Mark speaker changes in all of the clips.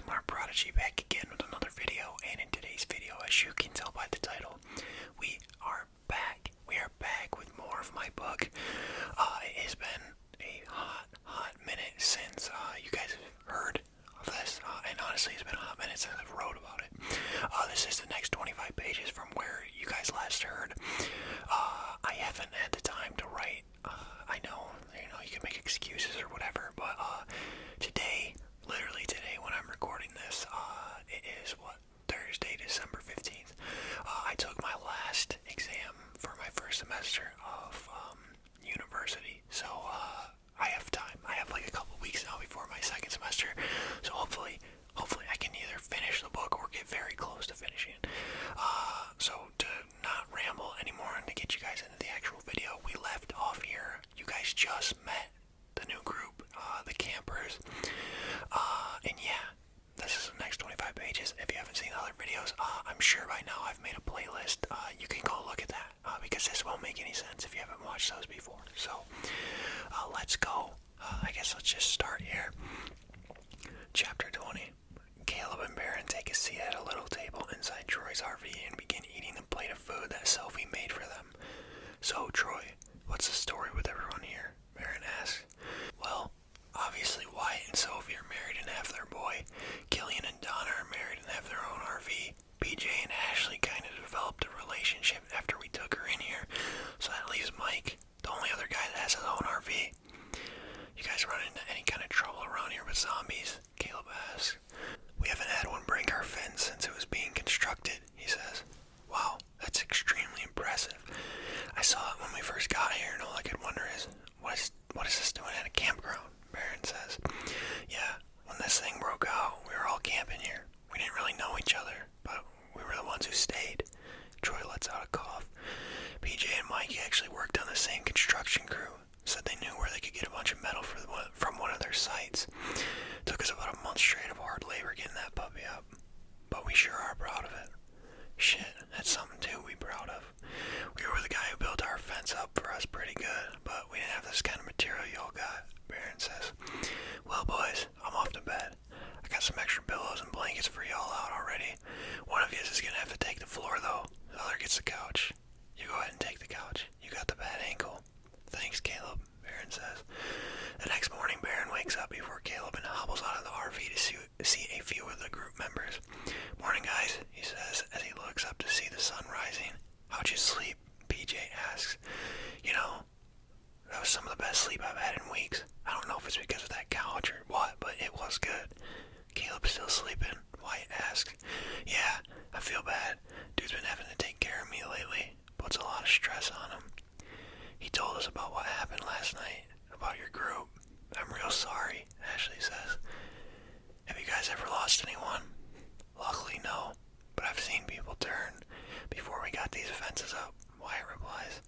Speaker 1: Our Prodigy back again with another video, and in today's video, as you can tell by the title, we are back. We are back with more of my book. It has been a hot minute since you guys have heard of this, and honestly, it's been a hot minute since I've wrote about it. This is the next 25 pages from where you guys last heard. I haven't had the time to write. I know, you can make excuses or whatever, but today, literally today when I'm recording this, it is Thursday, December 15th. I took my last exam for my first semester of university, so I have time. I have like a couple weeks now before my second semester, so hopefully I can either finish the book or get very close to finishing it. So to not ramble anymore and to get you guys into the actual video, we left off here. You guys just met the new group, the campers, and yeah, this is the next 25 pages. If you haven't seen the other videos, I'm sure by now I've made a playlist. You can go look at that, because this won't make any sense if you haven't watched those before. So, let's go. I guess let's just start here. Chapter 20. Caleb and Baron take a seat at a little table inside Troy's RV and begin eating the plate of food that Sophie made for them. So, Troy, what's the story with everyone here? Baron asks. Well, obviously Wyatt and Sophie are married and have their boy. Killian and Donna are married and have their own RV. PJ and Ashley kind of developed a relationship after we took her in here, so that leaves Mike, the only other guy that has his own RV. You guys run into any kind of trouble around here with zombies? Caleb asks. We haven't had one break our fence since it was being constructed, he says. Wow, that's extremely impressive. I saw it when we first got here, and all I could wonder is, what is this doing at a campground? Baron says. Yeah, when this thing broke out, we were all camping here. We didn't really know each other, but we were the ones who stayed. Troy lets out a cough. PJ and Mike actually worked on the same construction crew. Said they knew where they could get a bunch of metal from one of their sites. Took us about a month straight of hard labor getting that puppy up. But we sure are proud of it. Shit, that's something to be proud of. We were the guy who built our fence up for us pretty good, but we didn't have this kind of material y'all got, Baron says. Well, boys, I'm off to bed. I got some extra pillows and blankets for y'all out already. One of you is gonna have to take the floor, though. The other gets the couch. You go ahead and take the couch. You got the bad ankle. Thanks, Caleb, Baron says. The next morning, Baron wakes up before Caleb and hobbles out of the RV to see a few of the group members. Morning, guys, he says as he looks up to see the sun rising. How'd you sleep? PJ asks. That was some of the best sleep I've had in weeks. I don't know if it's because of that couch or what, but it was good. Caleb's still sleeping? Wyatt asks. Yeah, I feel bad. Dude's been having to take care of me lately. Puts a lot of stress on him. He told us about what happened last night, about your group. I'm real sorry, Ashley says. Have you guys ever lost anyone? Luckily, no, but I've seen people turn before we got these fences up, Wyatt replies.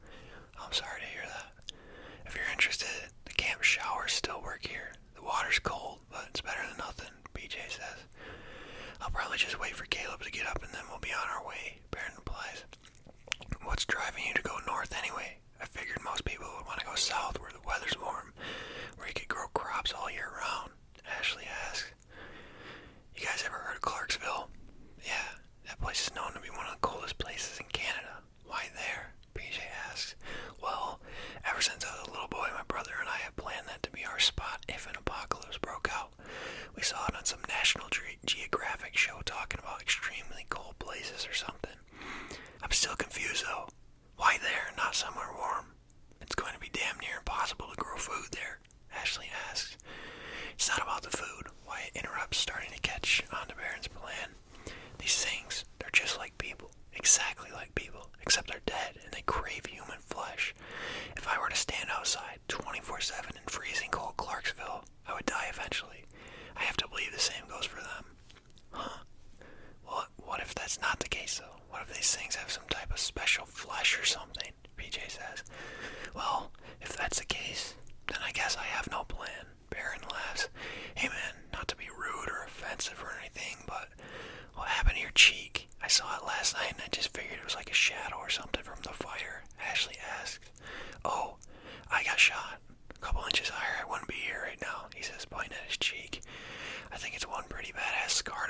Speaker 1: I'm sorry to hear that. If you're interested, the camp showers still work here. The water's cold, but it's better than nothing, PJ says. I'll probably just wait for Caleb to get up and then we'll be on our way, Baron replies. What's driving you to go north anyway? I figured most people would want to go south where the weather's warm, where you could grow crops all year round, Ashley asks. You guys ever heard of Clarksville? Yeah, that place is known to be one of the coldest places in Canada. Why there? PJ asks. Well, ever since I was a little boy, my brother and I have planned that to be our spot if an apocalypse broke out. We saw it on some National Geographic show talking about extremely cold places or something. I'm still confused though. Why there, not somewhere warm? It's going to be damn near impossible to grow food there, Ashley asks. It's not about the food, Wyatt interrupts, starting to catch on to Baron's plan. These things, they're just like people, exactly like people, except they're dead and they crave human flesh. If I were to stand outside 24/7 in freezing cold Clarksville, I would die eventually. I have to believe the same goes for them. Huh? Well, what if that's not the case though? What if these things have some type of special flesh or something? PJ says. Well, if that's the case, then I guess I have no plan. Baron laughs. Hey man, not to be rude or offensive or anything, but what happened to your cheek? I saw it last night and I just figured it was like a shadow or something from the fire, Ashley asks. Oh, I got shot. A couple inches higher, I wouldn't be here right now, he says, pointing at his cheek. I think it's one pretty badass scar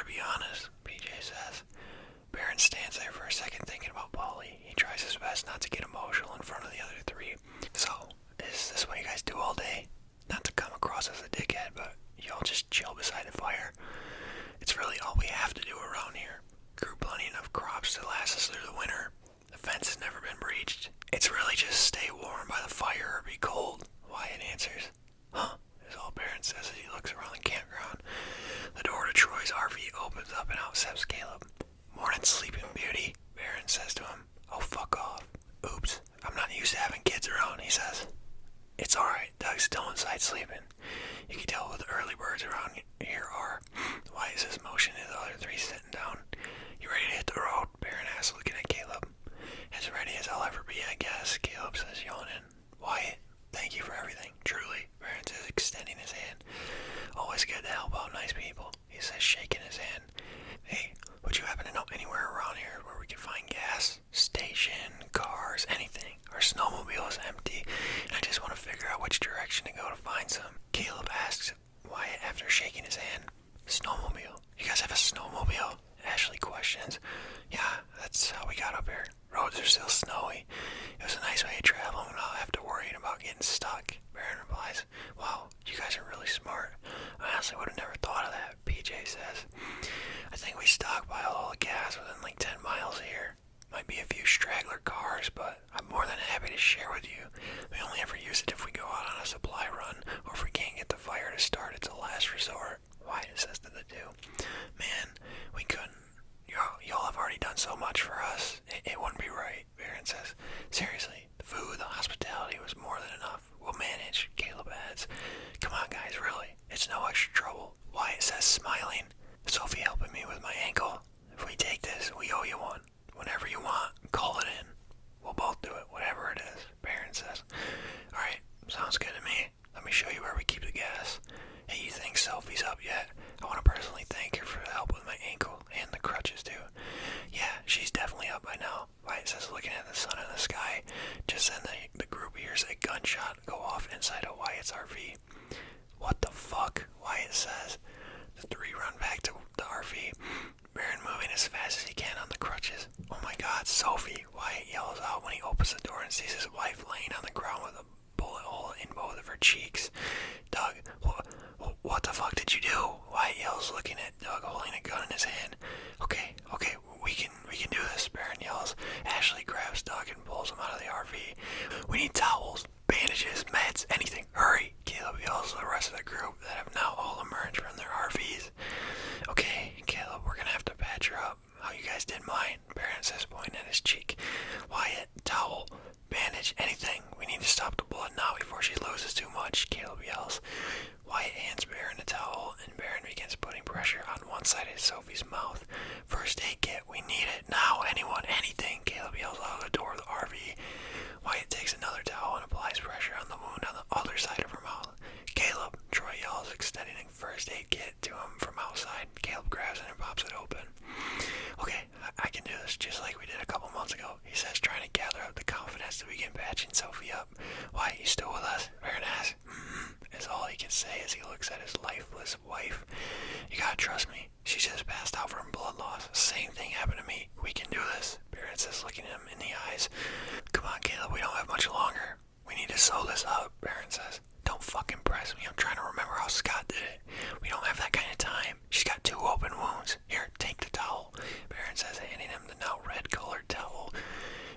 Speaker 1: I'll just chill beside the fire. It's really all we have to do around here. Grew plenty enough crops to last us through the winter. The fence has never been breached. It's really just stay warm by the fire or be cold, Wyatt answers. Huh, is all Barron says as he looks around the campground. The door to Troy's RV opens up and out steps Caleb. Morning, sleeping beauty, Barron says to him. Oh, fuck off. Oops, I'm not used to having kids around, he says. It's alright, Doug's still inside sleeping. You can tell what the early birds around here are. Wyatt says, motioning to the other three sitting down. You ready to hit the road? Barron asks, looking at Caleb. As ready as I'll ever be, I guess, Caleb says, yawning. Wyatt, thank you for everything, truly, Barron says, extending his hand. Always good to help out nice people, he says, shaking his hand. Hey, would you happen to know anywhere around here where we can find gas? Station, cars, anything. Our snowmobile is empty, and I just want to figure out which direction to go to find some. Caleb asks Wyatt after shaking his hand. Snowmobile? You guys have a snowmobile? Ashley questions. Yeah, that's how we got up here. Roads are still snowy. It was a nice way to travel without have to worry about getting stuck. Barron replies, wow, you guys are really smart. I honestly would have never thought of that, PJ says. I think we stockpile all the gas within like 10 miles here. Might be a few straggler cars, but I'm more than happy to share with you. We only ever use it if we go out on a supply run, or if we can't get the fire to start. It's a last resort, Wyatt says to the two. Man, we couldn't. Y'all have already done so much for us. It wouldn't be right, Barron says. Seriously, the food, the hospitality was more than enough. We'll manage, Caleb adds. Come on, guys, really. It's no extra trouble, Wyatt says, smiling. Sophie helping me with my ankle. If we take this, we owe you one. Whenever you want, call it in. We'll both do it, whatever it is, Barron says. Alright, sounds good to me. Let me show you where we keep the gas. Hey, you think Sophie's up yet? I want to personally thank her for the help with my ankle and the crutches too. Yeah, she's definitely up by now, Wyatt says, looking at the sun in the sky. Just then the group hears a gunshot go off inside of Wyatt's RV. What the fuck? Wyatt says. The three run back to the RV, Barron moving as fast as he can on the crutches. Oh my god, Sophie! Wyatt yells out when he opens the door and sees his wife laying on the ground with a bullet hole in both of her cheeks. Doug, what the fuck did you do? Wyatt yells, looking at Doug holding a gun in his hand. Okay, we can do this, Barron yells. Ashley grabs Doug and pulls him out of the RV. We need towels, bandages, meds, anything. Hurry, Caleb yells to the rest of the group that have now all emerged from their RVs. Okay, Caleb, we're gonna have to patch her up. How you guys did mine, Barron says, pointing at his cheek. Wyatt, towel, bandage, anything. We need to stop the blood now before she loses too much, Caleb yells. Wyatt hands Barron a towel, and Barron begins putting pressure on one side of Sophie's mouth. First aid kit, we need it now. Anyone, anything, Caleb yells out of the door of the RV. Wyatt takes another towel and applies pressure on the wound on the other side of her mouth. Caleb, Troy yells, extending a first aid kit to him from outside. Caleb grabs it and pops it open. Okay, I can do this just like we did a couple months ago, he says, trying to gather up the confidence to begin patching Sophie up. Why, you still with us? Barron asks. Is all he can say as he looks at his lifeless wife. You gotta trust me. She just passed out from blood loss. Same thing happened to me. We can do this, Barron says, looking him in the eyes. Come on, Caleb, we don't have much longer. We need to sew this up, Barron says. Don't fucking press me. I'm trying to remember how Scott did it. We don't have that kind of time. She's got 2 open wounds. Here, take the towel, Barron says, handing him the now red-colored towel.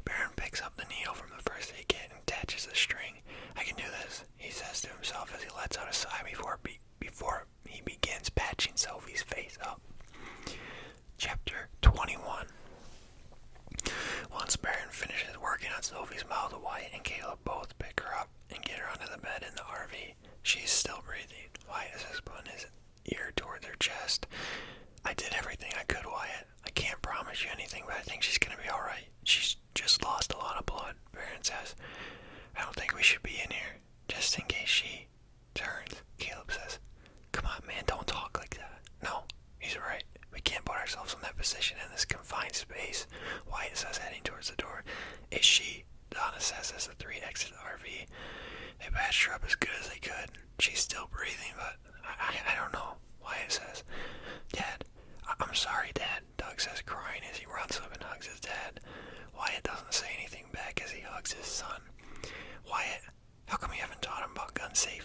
Speaker 1: Barron picks up the needle from the first aid kit and attaches the string. I can do this, he says to himself as he lets out a sigh before he begins patching Sophie's face up. Chapter 21. Once Barron finishes working on Sophie's mouth, Wyatt and Caleb both pick her up and get her onto the bed in the RV. She's still breathing. Wyatt says, putting his ear towards her chest. I did everything I could, Wyatt. I can't promise you anything, but I think she's gonna be alright. She's just lost a lot of blood, Barron says. I don't think we should be in here, just in case she turns, Caleb says. Come on, man, don't talk like that. No, he's right. We can't put ourselves in that position in this confined space, Wyatt says, heading towards the door. Is she? Donna says as the three exit the RV. They patched her up as good as they could. She's still breathing, but I don't know, Wyatt says. Dad, I'm sorry, Dad, Doug says, crying as he runs up and hugs his dad. Wyatt doesn't say anything back as he hugs his son. Wyatt, how come you haven't taught him about gun safety?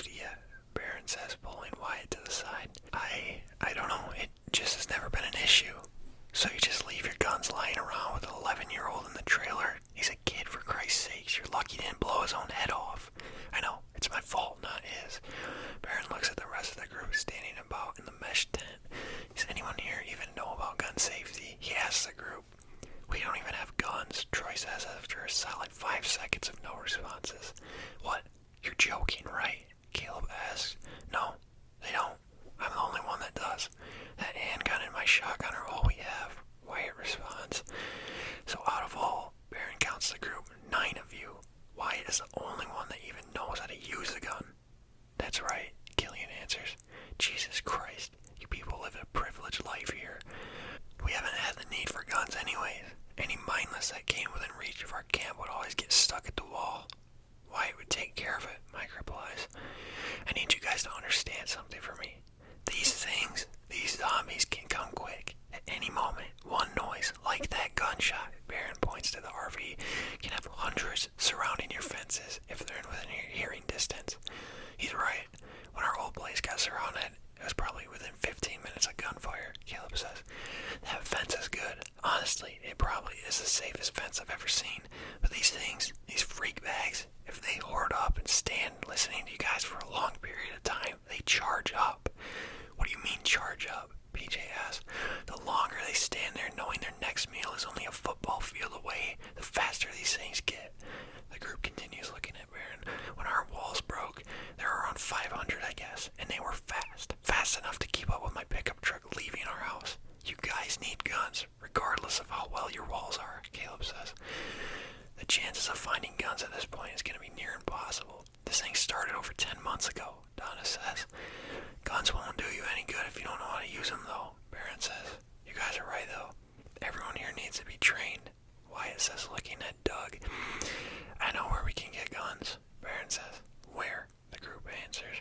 Speaker 1: I don't know, it just has never been an issue. So you just leave your guns lying around with an 11-year-old in the trailer? He's a kid, for Christ's sakes. You're lucky he didn't blow his own head off. I know, it's my fault, not his. Baron looks at the rest of the group standing about in the mesh tent. Does anyone here even know about gun safety? He asks the group. We don't even have guns, Troy says after a solid 5 seconds of no responses. What? You're joking, right? Caleb asks. No, they don't. I'm the only one that does. That handgun and my shotgun are all we have, Wyatt responds. So out of all, Baron counts the group, 9 of you. Wyatt is the only one that even knows how to use a gun. That's right, Killian answers. Jesus Christ, you people live a privileged life here. We haven't had the need for guns anyways. Any mindless that came within reach of our camp would always get stuck at the wall. Wyatt would take care of it, Mike replies. I need you guys to understand something for me. These things, these zombies can come quick. At any moment, one noise, like that gunshot, Baron points to the RV, can have hundreds surrounding your fences if they're within hearing distance. He's right. When our old place got surrounded, it was probably within 15 minutes of gunfire, Caleb says. That fence is good. Honestly, it probably is the safest fence I've ever seen. But these things, these freak bags, if they hoard up and stand listening to you guys for a long period of time, they charge up. What do you mean charge up? PJ asks. The longer they stand there knowing their next meal is only a football field away, the faster these things get. The group continues looking at Baron. When our walls broke, there were around 500, I guess, and they were fast. Fast enough to keep up with my pickup truck leaving our house. You guys need guns, regardless of how well your walls are, Caleb says. The chances of finding guns at this point is going to be near impossible. This thing started over 10 months ago, Donna says. Guns won't do you any good if you don't know how to use them, though, Baron says. You guys are right, though. Everyone here needs to be trained, Wyatt says, looking at Doug. I know where we can get guns, Baron says. Where? The group answers.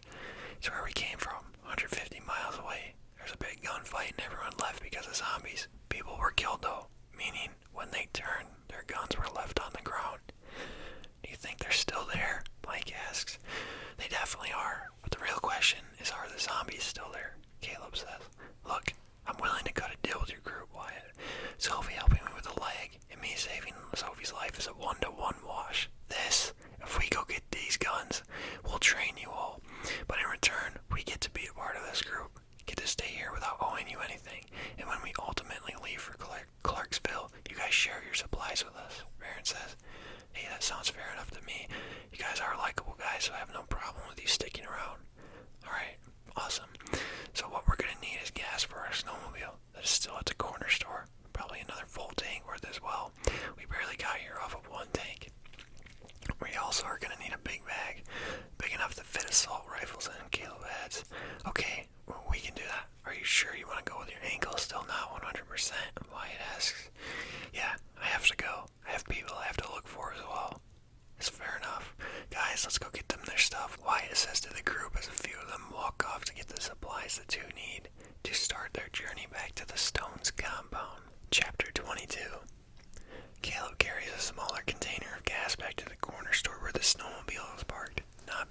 Speaker 1: It's where we came from, 150 miles away. There's a big gunfight and everyone left because of zombies. People were killed, though, meaning when they turned, their guns were left on the ground. Do you think they're still there? Mike asks. They definitely are, but the real question is, are the zombies still there? Caleb says. Look, I'm willing to cut a deal with your group, Wyatt. Sophie helping me with the leg, and me saving Sophie's life is a 1-to-1 wash. If we go get these guns, we'll train you all. But in return, we get to be a part of this group, get to stay here without owing you anything, and when we ultimately leave for Clarksville, you guys share your supplies with us, Baron says. Hey, that sounds fair enough to me. You guys are likable guys, so I have no problem with you sticking around. Alright, awesome. So what we're going to need is gas for our snowmobile that is still at the corner store. Probably another full tank worth as well. We barely got here off of 1 tank. We also are going to need a big bag, big enough to fit assault rifles in, Caleb adds. Okay, well, we can do that. Are you sure you want to go with your ankle still not 100%? Wyatt asks. Yeah, I have to go. I have people I have to look for as well. It's fair enough. Guys, let's go get them their stuff, Wyatt says to the group as a few of them walk off to get the supplies the two need to start their journey back to the Stones compound. Chapter 22. Caleb carries a smaller container of gas back to the corner store where the snowmobile is parked, not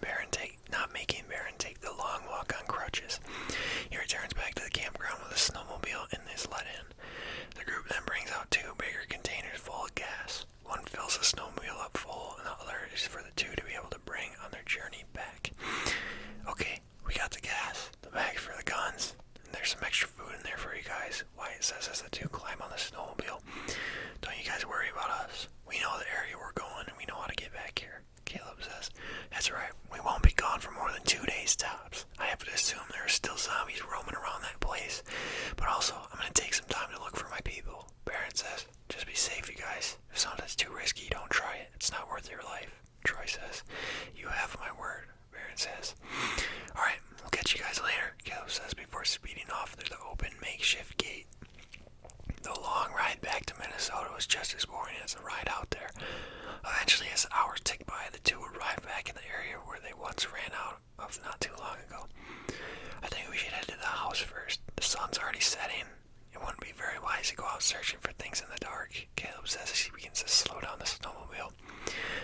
Speaker 1: making Baron take the long walk on crutches. He returns back to the campground with a snowmobile and is let in. The group then brings out 2 bigger containers full of gas. One fills the snowmobile up full, and the other is for the 2 to be able to bring on their journey back. Okay, we got the gas, the bags for the guns, and there's some extra food in there for you guys, Wyatt says as the 2 climb on the snowmobile. Don't you guys worry about us. We know the area we're going, and we know how to get back here, Caleb says. That's right, we won't be gone for more than 2 days tops. I have to assume there are still zombies roaming around that place, but also I'm going to take some time to look for my people, Baron says. Just be safe, you guys. If something's too risky, don't try it. It's not worth your life, Troy says. You have my word, Baron says. Alright, we'll catch you guys later, Caleb says before speeding off through the open makeshift gate. The long ride back to Minnesota was just as boring as the ride out there. Eventually, as the hours ticked by, the 2 arrived back in the area where they once ran out of not too long ago. I think we should head to the house first. The sun's already setting. It wouldn't be very wise to go out searching for things in the dark, Caleb says as he begins to slow down the snowmobile.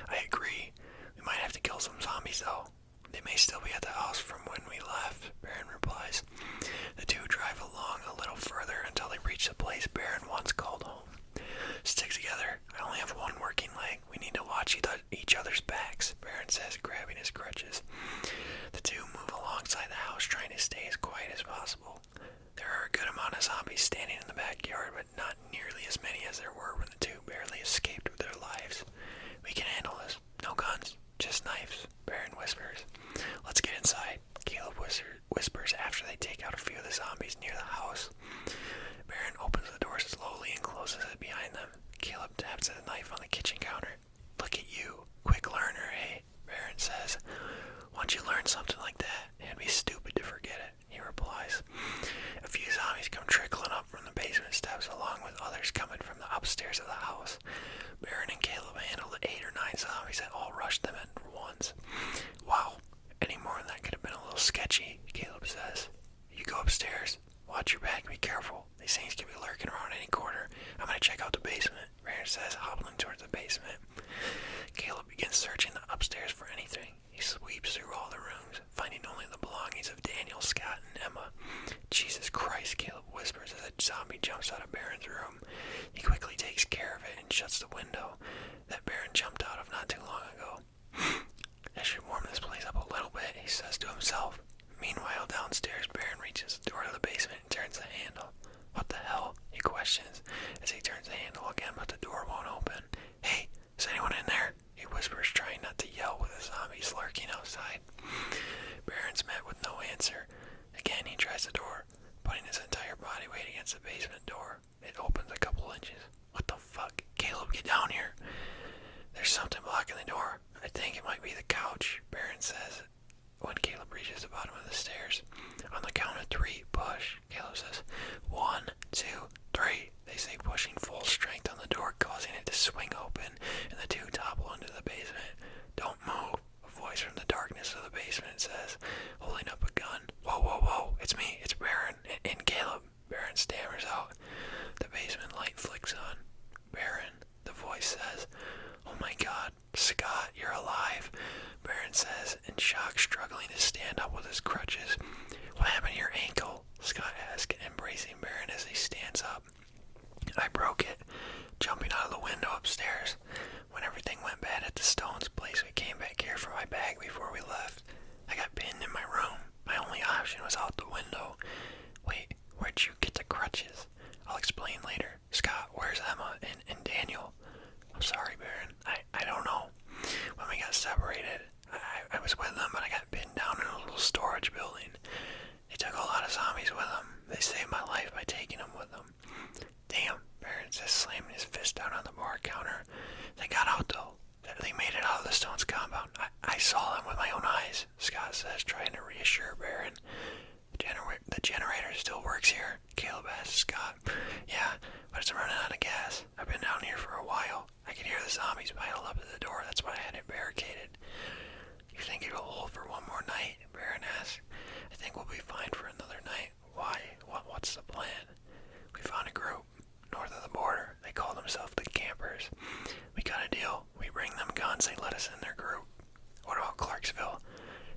Speaker 1: I agree. We might have to kill some zombies, though. They may still be at the house from when we left, Baron replies. The 2 drive There are a good amount of zombies standing in the backyard, but not nearly as many as there were when the two barely escaped with their lives. We can handle this. No guns, just knives, Baron whispers. Let's get inside, Caleb whispers after they take out a few of the zombies near the house. Baron opens the door slowly and closes it behind them. Caleb taps a knife on the kitchen counter. Look at you, quick learner, eh? Baron says. Once you learn something like that, it'd be stupid to forget it, he replies. A few zombies come trickling up from the basement steps along with others coming from the upstairs of the house. Baron and Caleb handled 8 or 9 zombies that all rushed them at once. Wow, any more than that could have been a little sketchy, Caleb says. You go upstairs. Watch your back, be careful. These things could be lurking around any corner. I'm gonna check out the basement, Baron says, hobbling towards the basement. Caleb begins searching the upstairs for anything. He sweeps through all the rooms, finding only the belongings of Daniel, Scott, and Emma. Jesus Christ, Caleb whispers as a zombie jumps out of Baron's room. He quickly takes care of it and shuts the window that Baron jumped out of not too long ago. That should warm this place up a little bit, he says to himself. Meanwhile, downstairs, Baron reaches the door to the basement and turns the handle. What the hell? He questions as he turns the handle again, but the door won't open. Hey, is anyone in there? He whispers, trying not to yell with the zombies lurking outside. Baron's met with no answer. Again, he tries the door, putting his entire body weight against the basement door. It opens a couple inches. What the fuck? Caleb, get down here. There's something blocking the door. I think it might be the couch, Baron says when Caleb reaches the bottom of the stairs. On the count of 3, push, Caleb says. 1, 2, 3. They say, pushing full strength on the door, causing it to swing open, and the two topple into the basement. Don't move, a voice from the darkness of the basement says, holding up a gun. Whoa, whoa, whoa, it's me, it's Baron, and Caleb, Baron stammers out. The basement light flicks on. Baron, the voice says. Oh my God, Scott, you're alive, Baron says, in shock, struggling to stand up with his crutches. What happened to your ankle? Scott asks, embracing Baron as he stands up. I broke it, jumping out of the window upstairs. When everything went bad at the Stones' place, we came back here for my bag before we left. I got pinned in my room. My only option was out the window. Wait, where'd you get the crutches? I'll explain later. Scott, where's Emma and Daniel? I'm sorry, Baron. I don't know. When we got separated, I was with them, but I got pinned down in a little storage building. They took a lot of zombies with them. They saved my life by taking them with them. Damn, Baron says, slamming his fist down on the bar counter. They got out, though. They made it out of the Stones compound. I saw them with my own eyes, Scott says, trying to reassure Baron. The generator still works here, Caleb asks Scott. Yeah, but it's running out of gas. I've been down here for a while. I could hear the zombies piled up at the door. That's why I had it barricaded. You think it'll hold for one more night? Baron asks. I think we'll be fine for another night. Why? What's the plan? We found a group north of the border. They call themselves the Campers. We got a deal. We bring them guns. They let us in their group. What about Clarksville?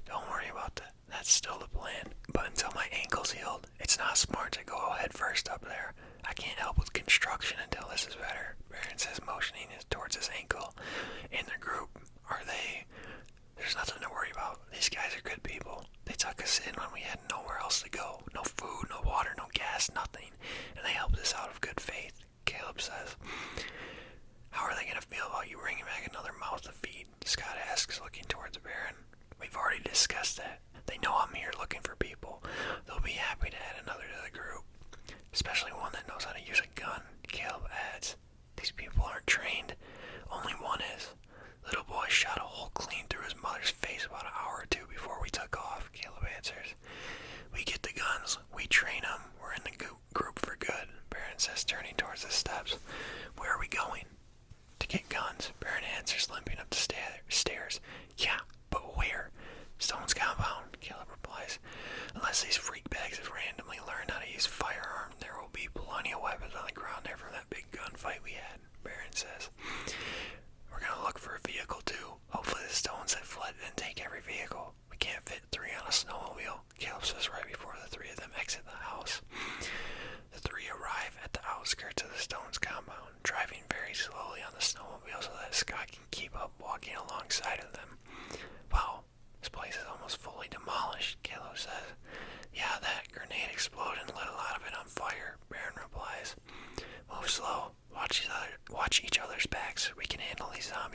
Speaker 1: Don't worry about that. That's still the plan. But until my ankle's healed, it's not smart to go head first up there. I can't help with construction until this is better, Baron says, motioning towards his ankle. In the group, are they? There's nothing to worry about. These guys are good people. They took us in when we had nowhere else to go. No food, no water, no gas, nothing. And they helped us out of good faith, Caleb says. How are they going to feel about you bringing back another mouth to feed? Scott asks, looking towards Baron. We've already discussed that. They know I'm here looking for people. They'll be happy to add another to the group. Especially one that knows how to use a gun, Caleb adds. These people aren't trained. Only one is. Little boy shot a hole clean through his mother's face about an hour or two before we took off, Caleb answers. We get the guns, we train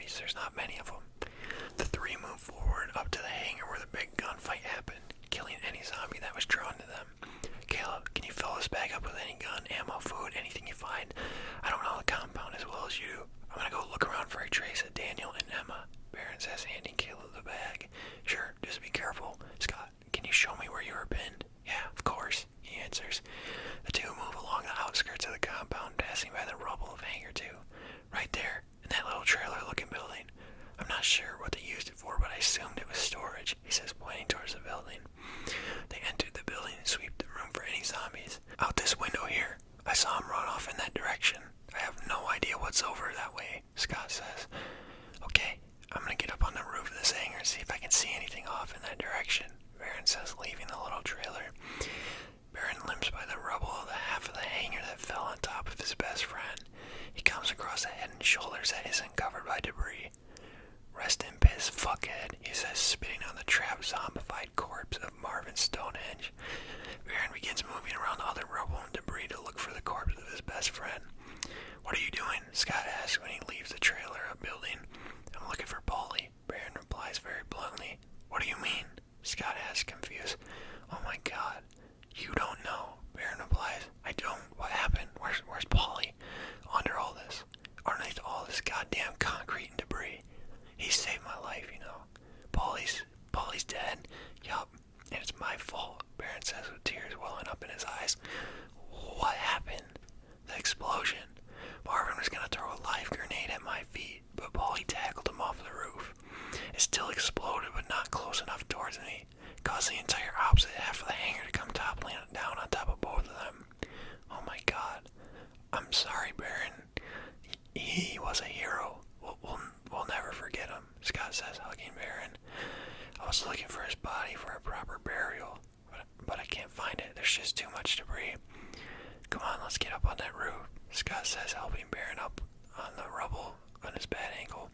Speaker 1: zombies. There's not many of them. The three move forward up to the hangar where the big gunfight happened, killing any zombie that was drawn to them. Caleb, can you fill this bag up with any gun, ammo, food, anything you find? I don't know the compound as well as you do. I'm gonna go look around for a trace of Daniel and Emma, Baron says, handing Caleb the bag. Sure, just be careful. Scott, can you show me where you were pinned? Yeah, of course, he answers. The two move along the outskirts of the compound, passing by the rubble of Hangar 2. Right there, in that little trailer-looking building. I'm not sure what they used it for, but I assumed it was storage, he says, pointing towards the building. They entered the building and sweep the room for any zombies. Out this window here. I saw him run off in that direction. I have no idea what's over that way, Scott says. Okay, I'm gonna get up on the roof of this hangar and see if I can see anything off in that direction, Baron says, leaving the little trailer. Baron limps by the rubble of the half of the hangar that fell on top of his best friend. He comes across a head and shoulders that isn't covered by debris. Rest in piss, fuckhead, he says, spitting on the trapped, zombified corpse of Marvin Stonehenge. Baron begins moving around the other rubble and debris to look for the corpse of his best friend. What are you doing? Scott asks when he leaves the trailer building. I'm looking for Polly, Baron replies very bluntly. What do you mean? Scott asks, confused. Oh my god, you don't know, Baron replies. I don't. What happened? Where's Polly? Under all this. Underneath all this goddamn concrete and debris. He saved my life, you know. Polly's dead. Yup, and it's my fault, Baron says with tears welling up in his eyes. What happened? The explosion. Marvin was gonna throw a live grenade at my feet, but Polly tackled him off the roof. It still exploded, but not close enough towards me. Caused the entire opposite half of the hangar to come toppling down on top of both of them. Oh my god. I'm sorry, Baron. He was a hero. We'll never forget him, Scott says, hugging Baron. I was looking for his body for a proper burial, but I can't find it. There's just too much debris. Come on, let's get up on that roof, Scott says, helping Baron up on the rubble on his bad ankle.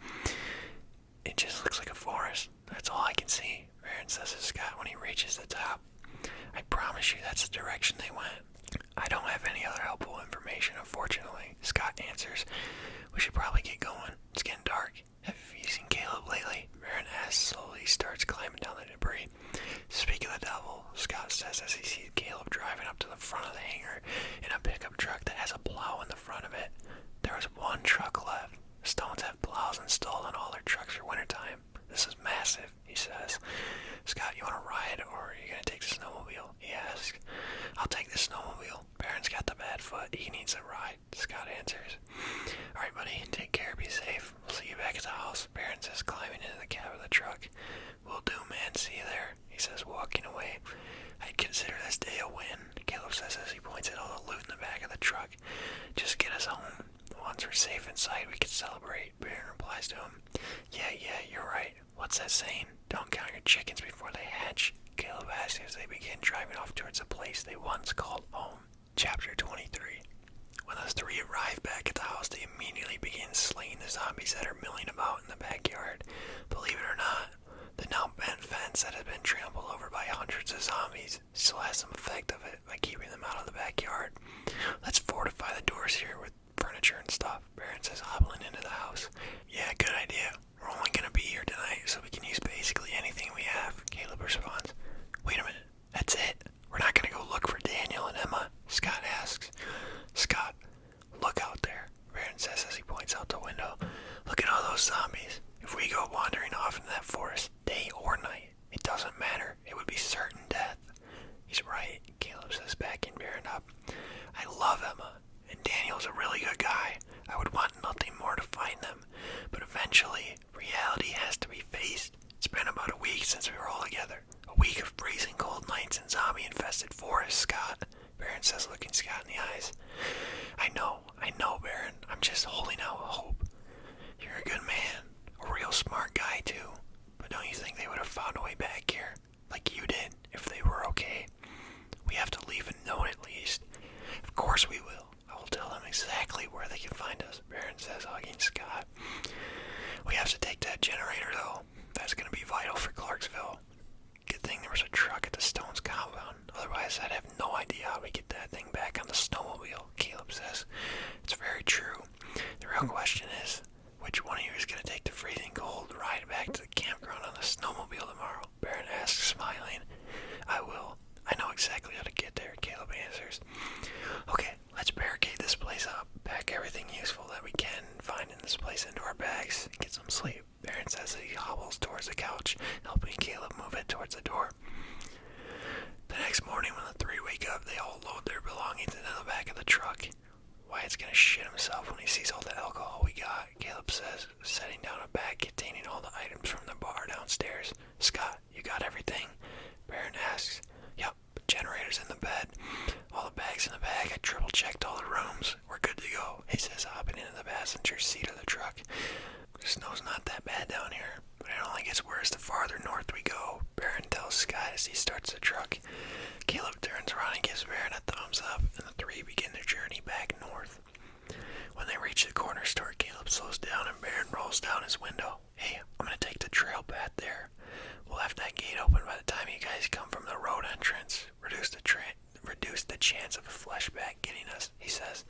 Speaker 1: It just looks like a forest. That's all I can see, Baron says to Scott when he reaches the top. I promise you that's the direction they went. I don't have any other helpful information, unfortunately, Scott answers. We should probably get going. It's getting dark. Have you seen Caleb lately? Baron asks, slowly starts climbing down the debris. Speak of the devil, Scott says as he sees Caleb driving up to the front of the hangar in a pickup truck that has a plow in the front of it. There was one truck left. Stones have plows installed on all their trucks for wintertime. This is massive, he says. Scott, you want to ride, or are you going to take the snowmobile? He asks. I'll take the snowmobile. Baron's got the bad foot. He needs a ride, Scott answers. Alright, buddy. Take care. Be safe. We'll see you back at the house, Baron says, climbing into the cab of the truck. Will do, man. See you there, he says, walking away. I'd consider this day a win, Caleb says as he points at all the loot in the back of the truck. Just get us home. Once we're safe inside, we can celebrate, Baron replies to him. Yeah, you're right. What's that saying? Don't count your chickens before they hatch, Caleb asks as they begin driving off towards a place they once called home. Chapter 23. When those three arrive back at the house, they immediately begin slaying the zombies that are milling about in the backyard. Believe it or not, the now bent fence that has been trampled over by hundreds of zombies still has some effect of it by keeping them out of the backyard. Let's fortify the doors here with furniture and stuff, Baron says, hobbling into the house. Yeah, good idea. We're only gonna be here tonight, so we can use basically anything we have, Caleb responds. Wait a minute, that's it? We're not gonna go look for Daniel and Emma? Scott asks. Scott, look out there, Baron says as he points out the window. Look at all those zombies. If we go wandering off into that forest, day or night, it doesn't matter. It would be certain death. He's right, Caleb says, backing Baron up. I love Emma, and Daniel's a really good guy. I would want nothing more to find them, but eventually, reality has to be faced. It's been about a week since we were all together. A week of freezing cold nights in zombie-infested forests, Scott, Baron says, looking Scott in the eyes. I know, Baron. I'm just holding out hope. You're a good man, a real smart guy, too. But don't you think they would have found a way back here, like you did, if they were okay? We have to leave a note at least. Of course we will. I will tell them exactly where they can find us, Baron says, hugging Scott. We have to take that generator, though. That's going to be vital for Clarksville. Good thing there was a truck at the Stones compound. Otherwise, I'd have no idea how we get that thing back on the snowmobile, Caleb says. It's very true. The real question is, which one of you is going to take the the back of the truck. Wyatt's gonna shit himself when he sees all the alcohol we got, Caleb says, setting down a bag containing all the items from the bar downstairs. Scott, you got everything? Baron asks. Yup, generator's in the bed. All the bags in the bag. I triple checked all the rooms. We're good to go, he says, hopping into the passenger seat of the truck. Snow's not that bad down here, but it only gets worse the farther north we go, Baron tells Scott as he starts the truck. Caleb turns around and gives Baron a thumbs up, and the three begin their journey back north. When they reach the corner store, Caleb slows down and Baron rolls down his window. Hey, I'm gonna take the trail path there. We'll have that gate open by the time you guys come from the road entrance. Reduce the chance of a flashback getting us, he says.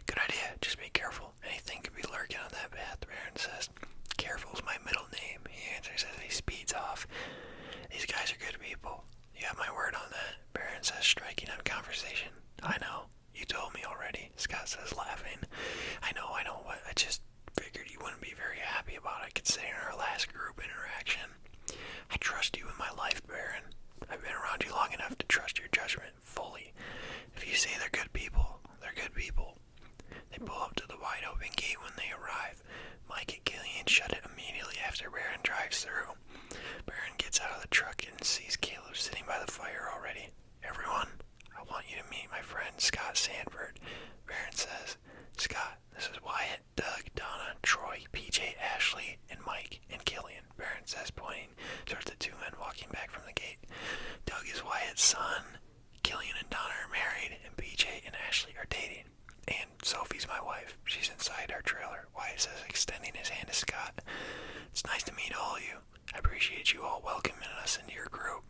Speaker 1: Good idea, just be careful. Anything could be lurking on that path, Baron says. Careful's my middle name, he answers as he speeds off. These guys are good people. You have my word on that, Baron says, striking up conversation. I know. You told me already, Scott says, laughing. I know, but I just figured you wouldn't be very happy about it considering our last group interaction. I trust you in my life, Baron. I've been around you long enough to trust your judgment fully. If you say they're good people, they're good people. They pull up to the wide open gate when they arrive. Mike and Killian shut it immediately after Baron drives through. Baron gets out of the truck and sees Caleb sitting by the fire already. Everyone, I want you to meet my friend Scott Sanford, Baron says. Scott, this is Wyatt, Doug, Donna, Troy, PJ, Ashley, and Mike, and Killian, Baron says, pointing towards the two men walking back from the gate. Doug is Wyatt's son. Killian and Donna are married, and PJ and Ashley are dating. And Sophie's my wife. She's inside our trailer, Wyatt says, extending his hand to Scott. It's nice to meet all of you. I appreciate you all welcoming us into your group.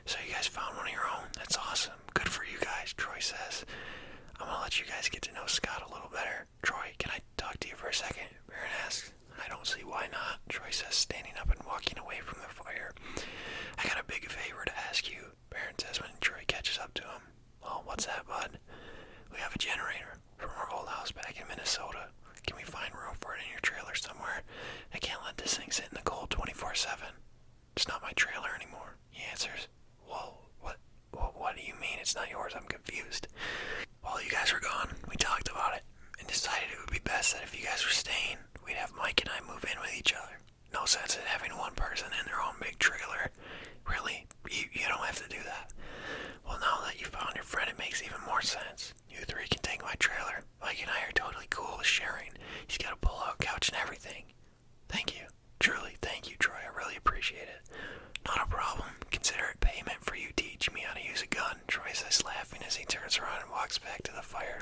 Speaker 1: So you guys found one of your own. That's awesome. Good for you guys, Troy says. I'm gonna let you guys get to know Scott a little better. Troy, can I talk to you for a second? Baron asks. I don't see why not, Troy says, standing up and walking away from the fire. I got a big favor to ask you, Baron says when Troy catches up to him. Well, what's that, bud? We have a generator from our old house back in Minnesota. Can we find room for it in your trailer somewhere? I can't let this thing sit in the cold 24/7. It's not my trailer anymore, he answers. Whoa, what do you mean it's not yours? I'm confused. While you guys were gone, we talked about it and decided it would be best that if you guys were staying, we'd have Mike and I move in with each other. No sense in having one person in their own big trailer. Really, you don't have to do that. Well, now that you found your friend, it makes even more sense. You three can take my trailer. Mike and I are totally cool with sharing. He's got a pull-out couch and everything. Thank you. Truly, thank you, Troy. I really appreciate it. Not a problem. Consider it payment for you teaching me how to use a gun, Troy says, laughing as he turns around and walks back to the fire.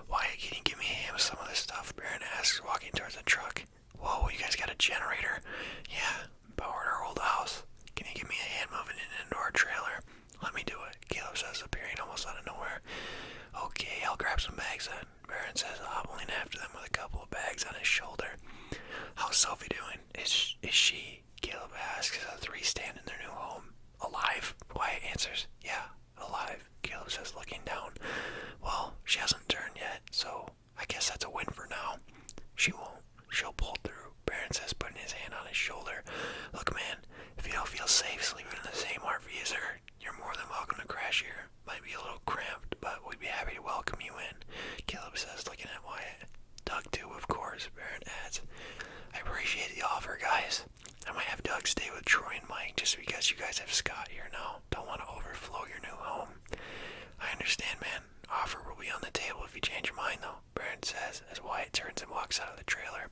Speaker 1: Wyatt, can you give me a hand with some of this stuff? Baron asks, walking towards the truck. Whoa, you guys got a generator? Yeah, powered our old house. Can you give me a hand moving it into our trailer? Let me do it, Caleb says, appearing almost out of nowhere. Okay, I'll grab some bags then, Baron says, hobbling after them with a couple of bags on his shoulder. How's Sophie doing? Is she? Caleb asks as the three stand in their new home. Alive? Wyatt answers. Yeah, alive, Caleb says, looking down. Well, she hasn't turned yet, so I guess that's a win for now. She won't. She'll pull through, Baron says, putting his hand on his shoulder. Look, man, if you don't feel safe sleeping in the same RV as her, you're more than welcome to crash here. Might be a little cramped, but we'd be happy to welcome you in, Caleb says, looking at Wyatt. Doug too, of course, Baron adds. I appreciate the offer, guys. I might have Doug stay with Troy and Mike just because you guys have Scott here now. Don't want to overflow your new home. I understand, man. Offer will be on the table if you change your mind, though, Baron says as Wyatt turns and walks out of the trailer.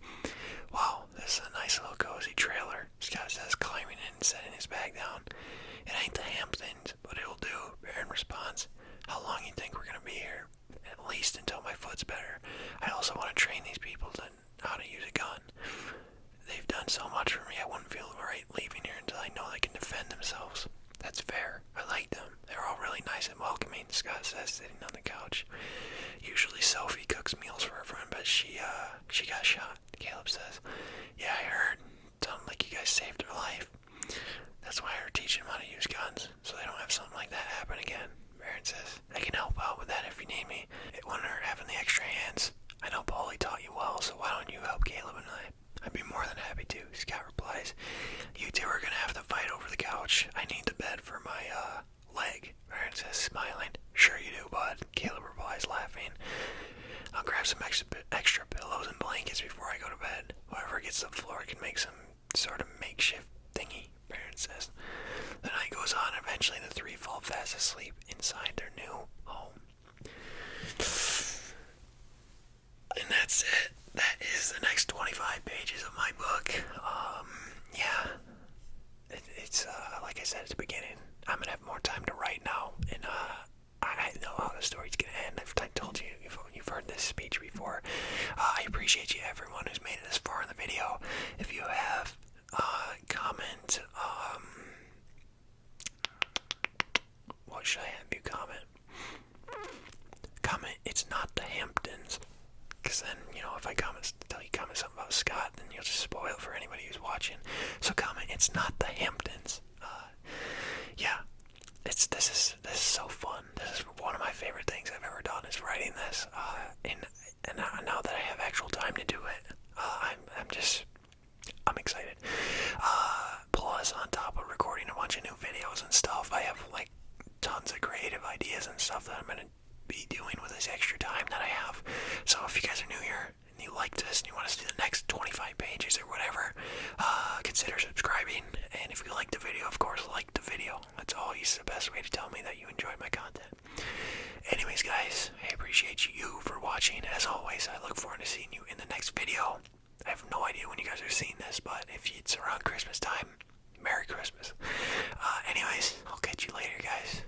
Speaker 1: Wow, this is a nice little cozy trailer, Scott says, climbing in and setting his bag down. It ain't the Hamptons, but it'll do, Baron responds. How long you think we're gonna be here? At least until my foot's better. I also want to train these people to how to use a gun. They've done so much for me, I wouldn't feel right leaving here until I know they can defend themselves. That's fair. I like them. They're all really nice and welcoming, Scott says, sitting on the couch. Usually Sophie cooks meals for her friend, but she got shot, Caleb says. Yeah, I heard. Sounded like you guys saved her life. That's why I teach them how to use guns, so they don't have something like that happen again, Baron says. I can help out with that if you need me. It wouldn't hurt having the extra hands. I know Paulie taught you well, so why don't you help Caleb and I? I'd be more than happy to, Scott replies. You two are gonna have to fight over the couch. I need the bed for my leg, Baron says, smiling. Sure you do, bud, Caleb replies. have some extra pillows and blankets before I go to bed. Whoever gets the floor can make some sort of makeshift thingy, Baron says. The night goes on. Eventually the three fall fast asleep inside their new home. And that's it. That is the next 25 pages of my book. Yeah. It's like I said at the beginning, I'm gonna have more time to write now, and I know how the story's gonna end. I've told you, you've heard this speech before. I appreciate you, everyone who's made it this far in the video. If you have, comment, what should I have you comment? Comment, it's not the Hamptons. Because then, if I comment something about Scott, then you'll just spoil it for anybody who's watching. So comment, it's not the Hamptons. Yeah, this is so fun. This is one of my favorite things I've ever done, is writing this. And now that I have actual time to do it, I'm excited. Plus, on top of recording a bunch of new videos and stuff, I have like tons of creative ideas and stuff that I'm gonna be doing with this extra time that I have. So if you guys are new here and you like this and you want us to do the next 25 pages or whatever, consider subscribing. And if you like the video, of course, like the video. That's always the best way to tell me that you enjoyed my content. Anyways, guys, I appreciate you for watching. As always, I look forward to seeing you in the next video. I have no idea when you guys are seeing this, but if it's around Christmas time, Merry Christmas. Anyways, I'll catch you later, guys.